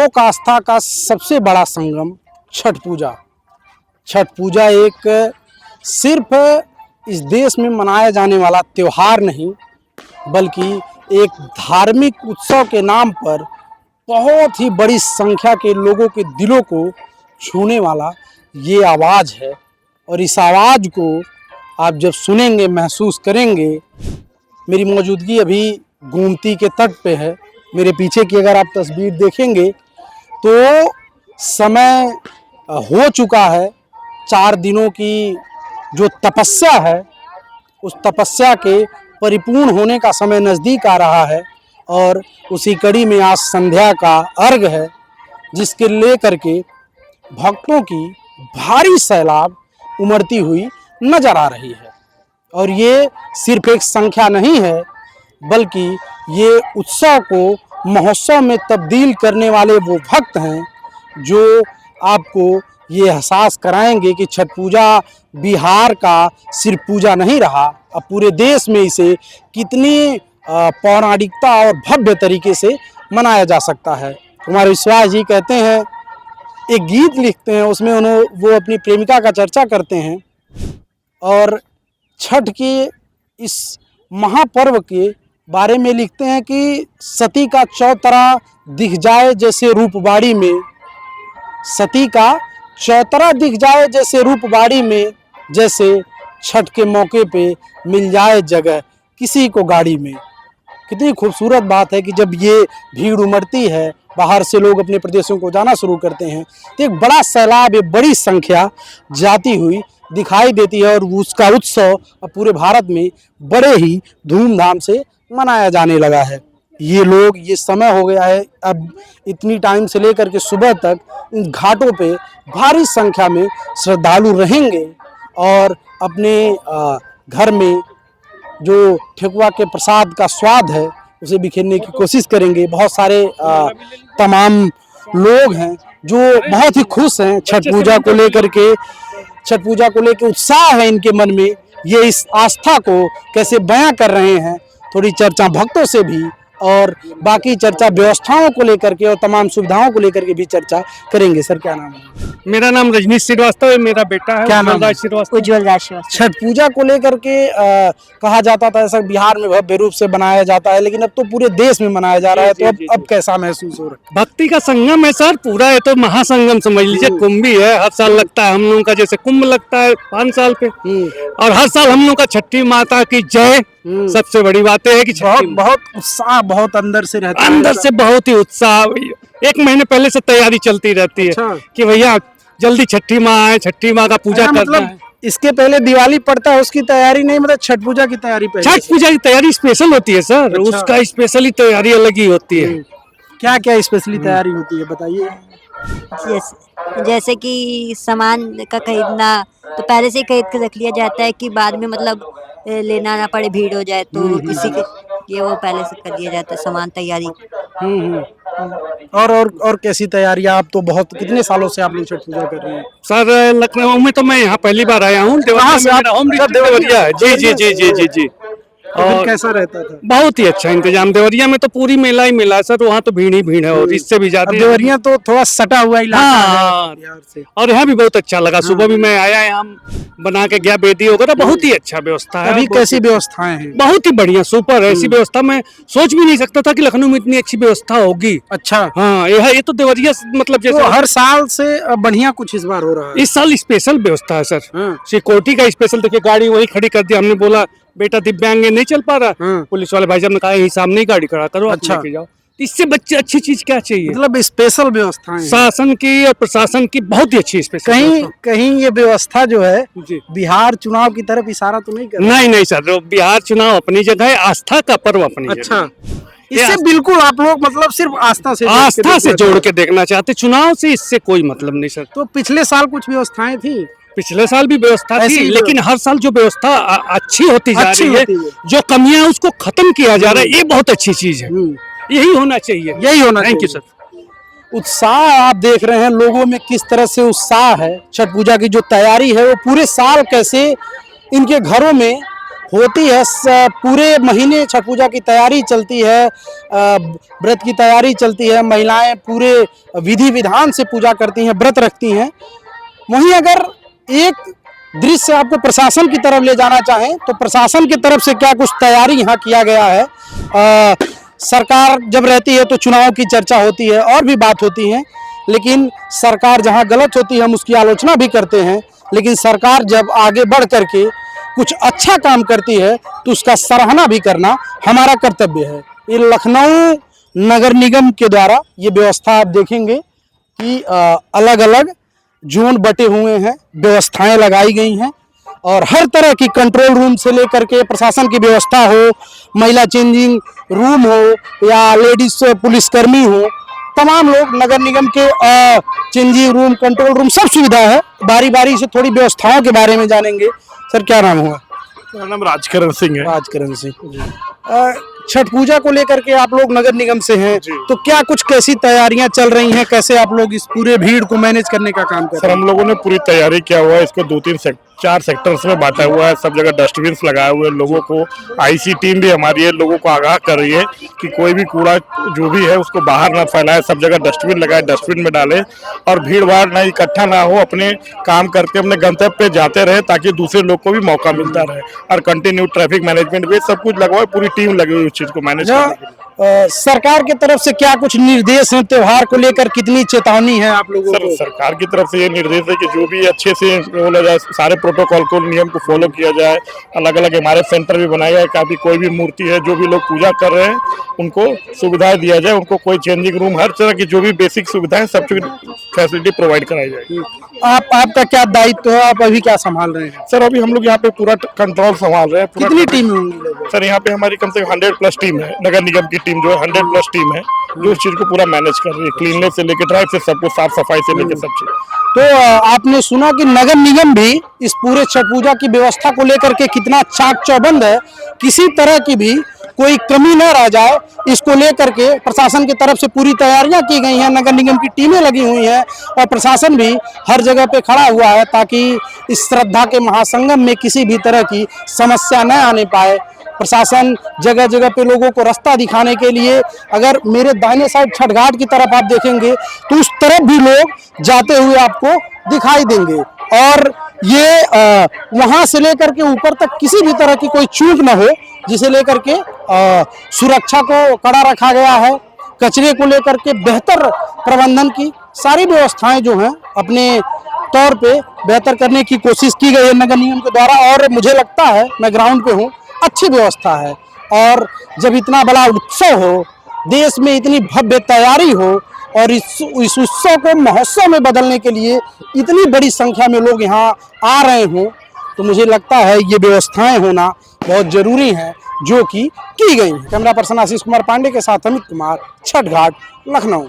लोक आस्था का सबसे बड़ा संगम छठ पूजा। छठ पूजा एक सिर्फ इस देश में मनाया जाने वाला त्यौहार नहीं, बल्कि एक धार्मिक उत्सव के नाम पर बहुत ही बड़ी संख्या के लोगों के दिलों को छूने वाला ये आवाज़ है। और इस आवाज़ को आप जब सुनेंगे, महसूस करेंगे। मेरी मौजूदगी अभी गोमती के तट पे है। मेरे पीछे की अगर आप तस्वीर देखेंगे तो समय हो चुका है। 4 दिनों की जो तपस्या है, उस तपस्या के परिपूर्ण होने का समय नज़दीक आ रहा है। और उसी कड़ी में आज संध्या का अर्घ है, जिसके लेकर के भक्तों की भारी सैलाब उमड़ती हुई नजर आ रही है। और ये सिर्फ एक संख्या नहीं है, बल्कि ये उत्सव को महोत्सव में तब्दील करने वाले वो भक्त हैं जो आपको ये एहसास कराएंगे कि छठ पूजा बिहार का सिर्फ पूजा नहीं रहा, अब पूरे देश में इसे कितनी पौराणिकता और भव्य तरीके से मनाया जा सकता है। कुमार विश्वास जी कहते हैं, एक गीत लिखते हैं, उसमें वो अपनी प्रेमिका का चर्चा करते हैं और छठ के इस महापर्व के बारे में लिखते हैं कि सती का चौतरा दिख जाए जैसे रूपबाड़ी में, सती का चौतरा दिख जाए जैसे रूपबाड़ी में, जैसे छठ के मौके पे मिल जाए जगह किसी को गाड़ी में। कितनी खूबसूरत बात है कि जब ये भीड़ उमड़ती है, बाहर से लोग अपने प्रदेशों को जाना शुरू करते हैं, तो एक बड़ा सैलाब, एक बड़ी संख्या जाती हुई दिखाई देती है। और उसका उत्सव अब पूरे भारत में बड़े ही धूमधाम से मनाया जाने लगा है। ये लोग, ये समय हो गया है, अब इतनी टाइम से लेकर के सुबह तक इन घाटों पे भारी संख्या में श्रद्धालु रहेंगे और अपने घर में जो ठेकुआ के प्रसाद का स्वाद है उसे बिखेरने की कोशिश करेंगे। बहुत सारे तमाम लोग हैं जो बहुत ही खुश हैं छठ पूजा को लेकर के। छठ पूजा को लेकर उत्साह है इनके मन में, ये इस आस्था को कैसे बयां कर रहे हैं। थोड़ी चर्चा भक्तों से भी और बाकी चर्चा व्यवस्थाओं को लेकर के और तमाम सुविधाओं को लेकर के भी चर्चा करेंगे। सर, क्या नाम है? मेरा नाम रजनीश श्रीवास्तव है, मेरा बेटा है क्या नाम है? उज्जवल दास श्रीवास्तव। छठ पूजा को लेकर के कहा जाता था ऐसा बिहार में भव्य रूप से बनाया जाता है, लेकिन अब तो पूरे देश में मनाया जा रहा है, तो अब कैसा महसूस हो रहा है? भक्ति का संगम है सर, पूरा है तो महासंगम समझ लीजिए। कुंभ भी है, हर साल लगता है हम लोगों का, जैसे कुंभ लगता है 5 साल पे, और हर साल हम लोगों का छठी माता की जय। सबसे बड़ी बात है कि बहुत उत्साह, बहुत अंदर से रहता है, अंदर से बहुत ही उत्साह। 1 महीने पहले से तैयारी चलती रहती है कि भैया जल्दी छठी माँ आए, छठी माँ का पूजा करना मतलब है। इसके पहले दिवाली पड़ता है, उसकी तैयारी नहीं, मतलब छठ पूजा की तैयारी पहले। छठ पूजा की तैयारी स्पेशल होती है सर। अच्छा। उसका स्पेशली तैयारी अलग ही होती है। क्या क्या स्पेशली तैयारी होती है, बताइए। जैसे कि सामान का खरीदना तो पहले से ही खरीद के रख लिया जाता है कि बाद में मतलब लेना ना पड़े, भीड़ हो जाए, तो इसी के ये वो पहले से कर दिया जाता है सामान तैयारी। और कैसी तैयारियां? आप तो बहुत, कितने सालों से आप लोग छठ पूजा कर रहे हैं? सर लखनऊ में तो मैं यहाँ पहली बार आया हूँ। देवरिया है जी जी जी जी जी जी। और कैसा रहता था? बहुत ही अच्छा इंतजाम। देवरिया में तो पूरी मेला ही मेला है सर, वहाँ तो भीड़ ही भीड़ है और इससे भी ज्यादा। देवरिया तो थोड़ा सटा हुआ इलाका है बिहार से, और यहाँ भी बहुत अच्छा लगा। सुबह भी मैं आया, यहाँ बना के गया, बेदी वगैरह, बहुत ही अच्छा व्यवस्था है। अभी कैसी व्यवस्थाएं हैं? बहुत ही बढ़िया, सुपर। ऐसी व्यवस्था मैं सोच भी नहीं सकता था कि लखनऊ में इतनी अच्छी व्यवस्था होगी। अच्छा, हाँ, ये तो देवरिया मतलब जैसे तो हर साल से बढ़िया कुछ इस बार हो रहा है। इस साल स्पेशल व्यवस्था है सर। सिक्योरिटी का स्पेशल, देखिए गाड़ी वही खड़ी कर दिया। हमने बोला बेटा दिव्यांग नहीं चल पा रहा, पुलिस वाले भाई साहब ने कहा यही सामने ही गाड़ी खड़ा करो, अच्छा लेके जाओ। इससे बच्चे अच्छी चीज क्या चाहिए? मतलब स्पेशल व्यवस्थाएं शासन की और प्रशासन की बहुत ही अच्छी स्पेशल। कहीं ये व्यवस्था जो है बिहार चुनाव की तरफ इशारा तो नहीं कर? नहीं सर, बिहार चुनाव अपनी जगह है, आस्था का पर्व अपनी जगह। अच्छा, इससे बिल्कुल आप लोग मतलब सिर्फ आस्था से जोड़ के देखना चाहते, चुनाव से इससे कोई मतलब नहीं सर। तो पिछले साल कुछ व्यवस्थाएं थी? पिछले साल भी व्यवस्था थी, लेकिन हर साल जो व्यवस्था अच्छी होती जा रही है, जो कमियां हैं उसको खत्म किया जा रहा है, ये बहुत अच्छी चीज है। यही होना चाहिए, यही होना चाहिए। Thank you sir. उत्साह आप देख रहे हैं लोगों में, किस तरह से उत्साह है। छठ पूजा की जो तैयारी है वो पूरे साल कैसे इनके घरों में होती है। पूरे महीने छठ पूजा की तैयारी चलती है, व्रत की तैयारी चलती है, महिलाएं पूरे विधि विधान से पूजा करती हैं, व्रत रखती हैं। वहीं अगर एक दृश्य आपको प्रशासन की तरफ ले जाना चाहें तो प्रशासन की तरफ से क्या कुछ तैयारी यहाँ किया गया है। सरकार जब रहती है तो चुनाव की चर्चा होती है और भी बात होती है, लेकिन सरकार जहाँ गलत होती है हम उसकी आलोचना भी करते हैं, लेकिन सरकार जब आगे बढ़ करके कुछ अच्छा काम करती है तो उसका सराहना भी करना हमारा कर्तव्य है। ये लखनऊ नगर निगम के द्वारा ये व्यवस्था आप देखेंगे कि अलग अलग जोन बटे हुए हैं, व्यवस्थाएं लगाई गई हैं और हर तरह की कंट्रोल रूम से लेकर के प्रशासन की व्यवस्था हो, महिला चेंजिंग रूम हो या लेडीज पुलिसकर्मी हो, तमाम लोग नगर निगम के चेंजिंग रूम, कंट्रोल रूम सब सुविधा है। बारी बारी से थोड़ी व्यवस्थाओं के बारे में जानेंगे। सर क्या नाम हुआ? मेरा नाम राजकरण सिंह है। राजकरण सिंह। छठ पूजा को लेकर के आप लोग नगर निगम से हैं, तो क्या कुछ कैसी तैयारियां चल रही हैं, कैसे आप लोग इस पूरे भीड़ को मैनेज करने का काम कर सर रहे हैं? हम लोगों ने पूरी तैयारी किया हुआ है, इसको 4 सेक्टर्स में बांटा हुआ है, सब जगह डस्टबिन लगाए हुए हैं। लोगों को आईसी टीम भी हमारी है, लोगों को आगाह कर रही है कि कोई भी कूड़ा जो भी है उसको बाहर ना फैलाए, सब जगह डस्टबिन लगाए, डस्टबिन में डाले और भीड़ भाड़ ना इकट्ठा ना हो, अपने काम करके अपने गंतव्य पे जाते रहे ताकि दूसरे लोग को भी मौका मिलता रहे। और कंटिन्यू ट्रैफिक मैनेजमेंट भी सब कुछ लगा हुआ है, पूरी टीम लगी हुई उस चीज को मैनेज करने के लिए। सरकार की तरफ से क्या कुछ निर्देश हैं, त्योहार को लेकर कितनी चेतावनी है आप लोगों को? सरकार की तरफ से ये निर्देश है कि जो भी अच्छे से बोला जाए, सारे प्रोटोकॉल को, नियम को फॉलो किया जाए। अलग अलग हमारे सेंटर भी बनाए गए, काफी कोई भी मूर्ति है, जो भी लोग पूजा कर रहे हैं उनको सुविधाएं दिया जाए, उनको कोई चेंजिंग रूम, हर तरह की जो भी बेसिक सुविधाएं सब फैसिलिटी प्रोवाइड कराई जाएगी। आपका क्या दायित्व है, आप अभी क्या संभाल रहे हैं? सर अभी हम लोग यहाँ पे पूरा कंट्रोल संभाल रहे हैं। कितनी टीम होंगी लोग? सर यहाँ पे हमारी कम से कम 100+ टीम है, नगर निगम की टीम जो है 100+ टीम है, जो इस चीज को पूरा मैनेज कर रही है, क्लीननेस से लेकर ड्राइव से सबको, साफ सफाई से लेकर सब चीज। तो आपने सुना कि नगर निगम भी इस पूरे छठ पूजा की व्यवस्था को लेकर के कितना चाक चौबंद है, किसी तरह की भी कोई कमी न रह जाए, इसको लेकर के प्रशासन की तरफ से पूरी तैयारियां की गई हैं, नगर निगम की टीमें लगी हुई हैं और प्रशासन भी हर जगह पे खड़ा हुआ है ताकि इस श्रद्धा के महासंगम में किसी भी तरह की समस्या न आने पाए। प्रशासन जगह जगह पे लोगों को रास्ता दिखाने के लिए, अगर मेरे दाहिने साइड छठ घाट की तरफ आप देखेंगे तो उस तरफ भी लोग जाते हुए आपको दिखाई देंगे और ये वहां से लेकर के ऊपर तक किसी भी तरह की कोई चूक न हो, जिसे लेकर के सुरक्षा को कड़ा रखा गया है। कचरे को लेकर के बेहतर प्रबंधन की सारी व्यवस्थाएं जो हैं अपने तौर पे बेहतर करने की कोशिश की गई है नगर निगम के द्वारा और मुझे लगता है, मैं ग्राउंड पे हूँ, अच्छी व्यवस्था है। और जब इतना बड़ा उत्सव हो, देश में इतनी भव्य तैयारी हो और इस उत्सव को महोत्सव में बदलने के लिए इतनी बड़ी संख्या में लोग यहाँ आ रहे हों, तो मुझे लगता है ये व्यवस्थाएं होना बहुत जरूरी हैं जो कि की गई हैं। कैमरा पर्सन आशीष कुमार पांडे के साथ अमित कुमार, छठ घाट, लखनऊ।